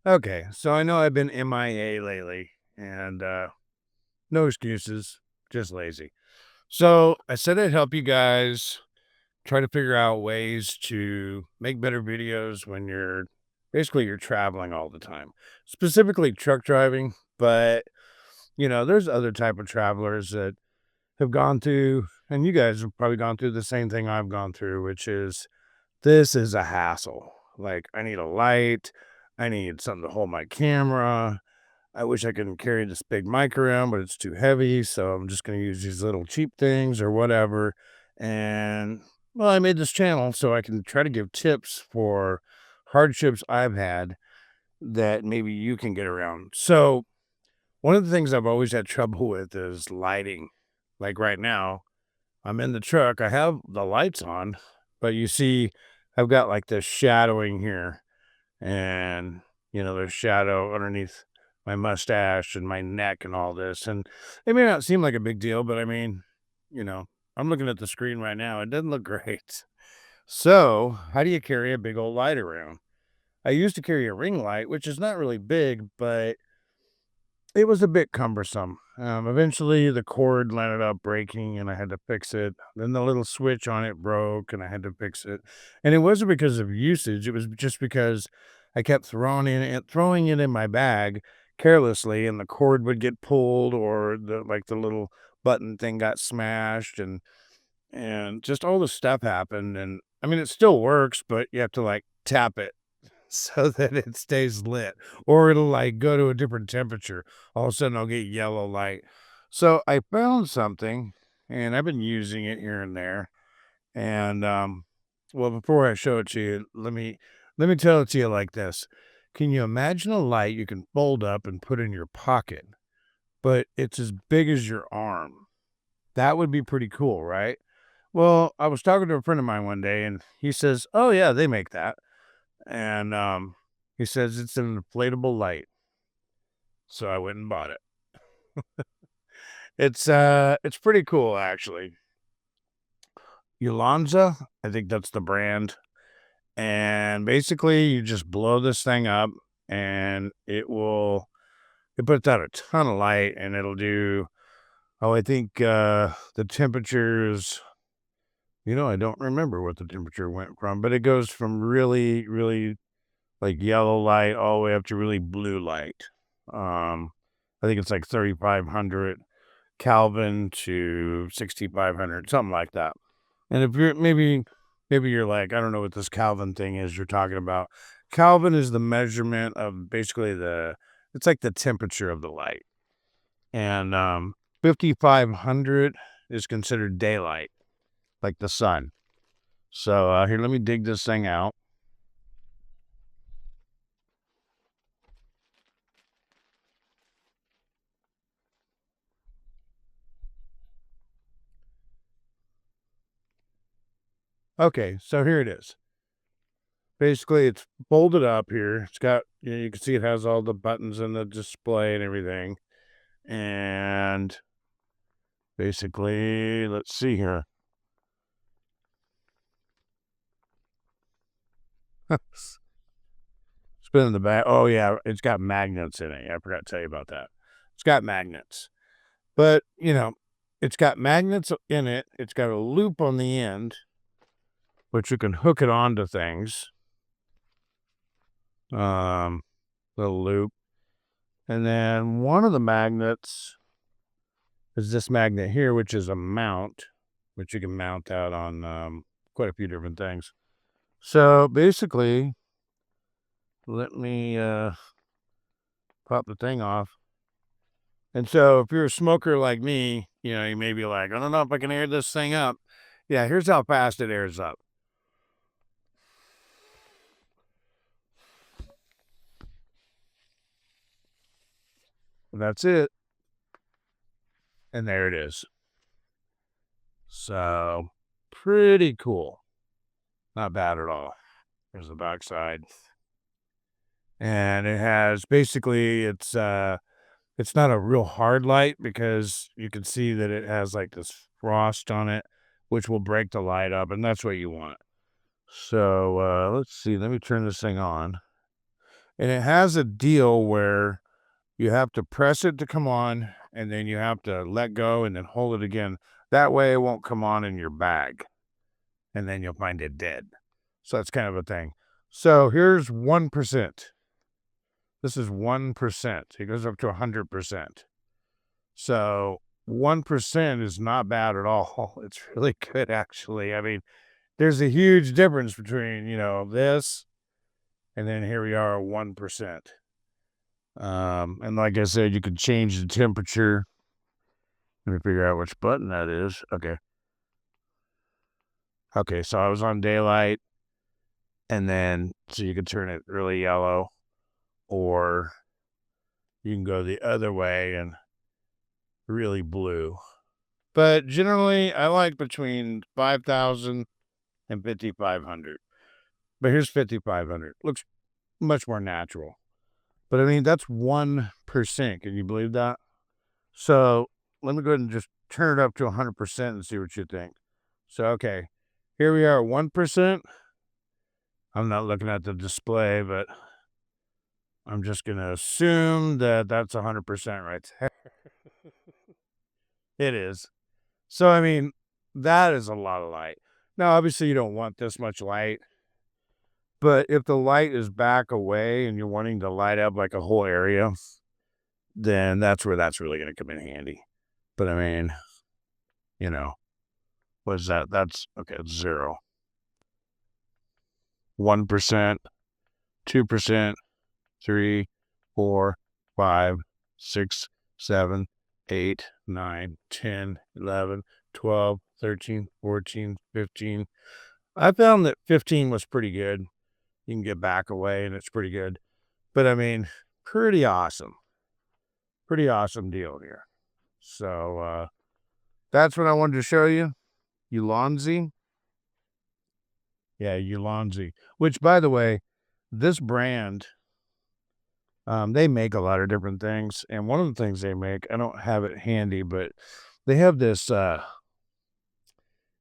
Okay, so I know I've been MIA lately, and no excuses, just lazy. So I said I'd help you guys try to figure out ways to make better videos when you're traveling all the time, specifically truck driving. But there's other type of travelers that have gone through, and you guys have probably gone through the same thing I've gone through, which is this is a hassle. Like I need a light, I need something to hold my camera. I wish I could carry this big mic around, but it's too heavy, so I'm just gonna use these little cheap things or whatever. And well, I made this channel so I can try to give tips for hardships I've had that maybe you can get around. So one of the things I've always had trouble with is lighting. Like right now, I'm in the truck, I have the lights on, but you see, I've got like this shadowing here and there's shadow underneath my mustache and my neck and all this. And it may not seem like a big deal, but I mean, you know, I'm looking at the screen right now. It doesn't look great. So, how do you carry a big old light around? I used to carry a ring light, which is not really big, but it was a bit cumbersome. Eventually, the cord ended up breaking and I had to fix it. Then the little switch on it broke and I had to fix it. And it wasn't because of usage, it was just because I kept throwing it in my bag carelessly and the cord would get pulled or the little button thing got smashed and just all this stuff happened. And I mean it still works, but you have to like tap it so that it stays lit, or it'll, like, go to a different temperature. All of a sudden, I'll get yellow light. So, I found something, and I've been using it here and there, and, well, before I show it to you, let me tell it to you like this. Can you imagine a light you can fold up and put in your pocket, but it's as big as your arm? That would be pretty cool, right? Well, I was talking to a friend of mine one day, and he says, "Oh, yeah, they make that." And, he says it's an inflatable light, so I went and bought it. It's pretty cool, actually. Ulanzi, I think that's the brand, and basically, you just blow this thing up, and it puts out a ton of light, and it'll do I think, the temperatures I don't remember what the temperature went from, but it goes from really, really like yellow light all the way up to really blue light. Um, I think it's like 3,500 Kelvin to 6,500, something like that. And if you're maybe you're like, I don't know what this Kelvin thing is you're talking about. Kelvin is the measurement of basically it's like the temperature of the light. And 5,500 is considered daylight, like the sun. So here, let me dig this thing out. Okay, so here it is. Basically, it's folded up here. It's got, you can see it has all the buttons and the display and everything. And basically, let's see here. Spin in the back. Oh, yeah, it's got magnets in it. I forgot to tell you about that. It's got magnets. But, it's got magnets in it. It's got a loop on the end, which you can hook it onto things. Um, little loop. And then one of the magnets is this magnet here, which is a mount, which you can mount out on quite a few different things. So basically, let me pop the thing off. And so if you're a smoker like me, you may be like, I don't know if I can air this thing up. Yeah, here's how fast it airs up. And that's it. And there it is. So pretty cool. Not bad at all. There's the backside. And it has basically it's not a real hard light because you can see that it has like this frost on it, which will break the light up, and that's what you want. So let's see, let me turn this thing on. And it has a deal where you have to press it to come on, and then you have to let go and then hold it again. That way it won't come on in your bag, and then you'll find it dead. So that's kind of a thing. So here's 1%. This is 1%. It goes up to 100%. So 1% is not bad at all. It's really good, actually. I mean, there's a huge difference between, this and then here we are at 1%. And like I said, you can change the temperature. Let me figure out which button that is. Okay. Okay, so I was on daylight, and then so you can turn it really yellow, or you can go the other way and really blue. But generally, I like between 5,000 and 5,500. But here's 5,500. Looks much more natural. But I mean, that's 1%. Can you believe that? So let me go ahead and just turn it up to 100% and see what you think. So, okay, here we are at 1%. I'm not looking at the display, but I'm just going to assume that that's 100% right there. It is. So, I mean, that is a lot of light. Now, obviously, you don't want this much light, but if the light is back away and you're wanting to light up like a whole area, then that's where that's really going to come in handy. But I mean, you know, what is that? That's okay, it's 0. 1%, 2%, 3, 4, 5, 6, 7, 8, 9, 10, 11, 12, 13, 14, 15. I found that 15 was pretty good. You can get back away and it's pretty good. But I mean, pretty awesome. Pretty awesome deal here. So that's what I wanted to show you. Ulanzi. Yeah, Ulanzi. Which, by the way, this brand, they make a lot of different things. And one of the things they make, I don't have it handy, but they have this,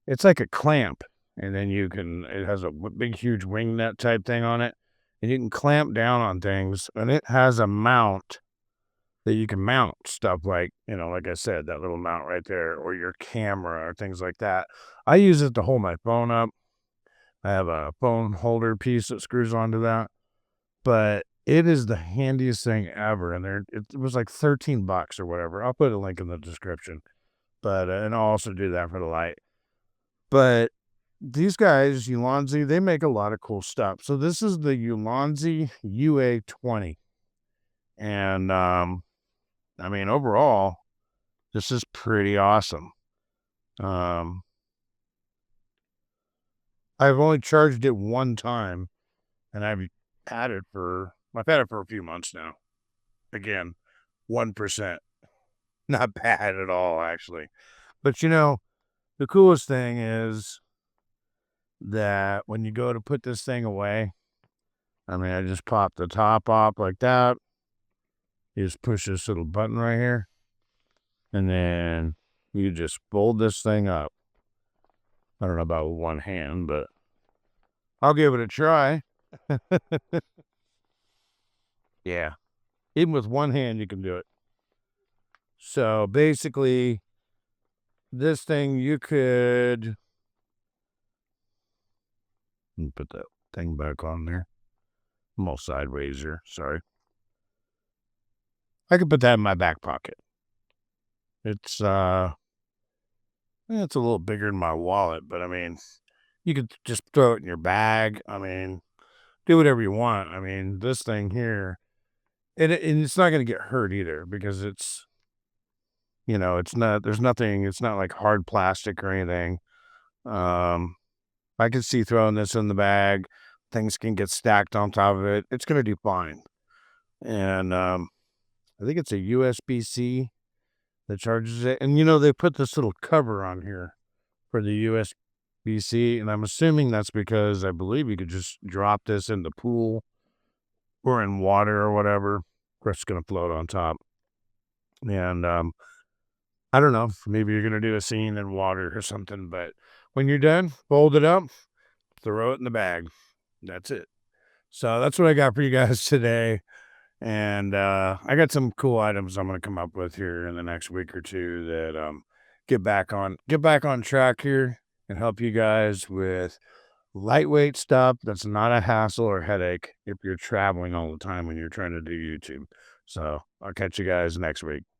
it's like a clamp. And then it has a big, huge wing nut type thing on it. And you can clamp down on things. And it has a mount that you can mount stuff like, like I said, that little mount right there, or your camera or things like that. I use it to hold my phone up. I have a phone holder piece that screws onto that, but it is the handiest thing ever. And it was like $13 or whatever. I'll put a link in the description, but, and I'll also do that for the light. But these guys, Ulanzi, they make a lot of cool stuff. So this is the Ulanzi UA20. And, I mean, overall, this is pretty awesome. I've only charged it one time, and I've had it for a few months now. Again, 1%. Not bad at all, actually. But the coolest thing is that when you go to put this thing away, I mean, I just pop the top off like that. You just push this little button right here, and then you just fold this thing up. I don't know about with one hand, but I'll give it a try. Yeah. Even with one hand, you can do it. So basically, this thing you could put that thing back on there. I'm all sideways here. Sorry. I could put that in my back pocket. It's it's a little bigger than my wallet, but I mean, you could just throw it in your bag. I mean, do whatever you want. I mean, this thing here, and it's not going to get hurt either because it's, it's not, there's nothing, it's not like hard plastic or anything. I could see throwing this in the bag, things can get stacked on top of it. It's going to do fine. And I think it's a USB-C that charges it. And they put this little cover on here for the USB-C, and I'm assuming that's because I believe you could just drop this in the pool or in water or whatever. Of course, it's going to float on top. And I don't know, maybe you're going to do a scene in water or something, but when you're done, fold it up, throw it in the bag. That's it. So that's what I got for you guys today. And I got some cool items I'm gonna come up with here in the next week or two that get back on track here and help you guys with lightweight stuff that's not a hassle or headache if you're traveling all the time when you're trying to do YouTube. So I'll catch you guys next week.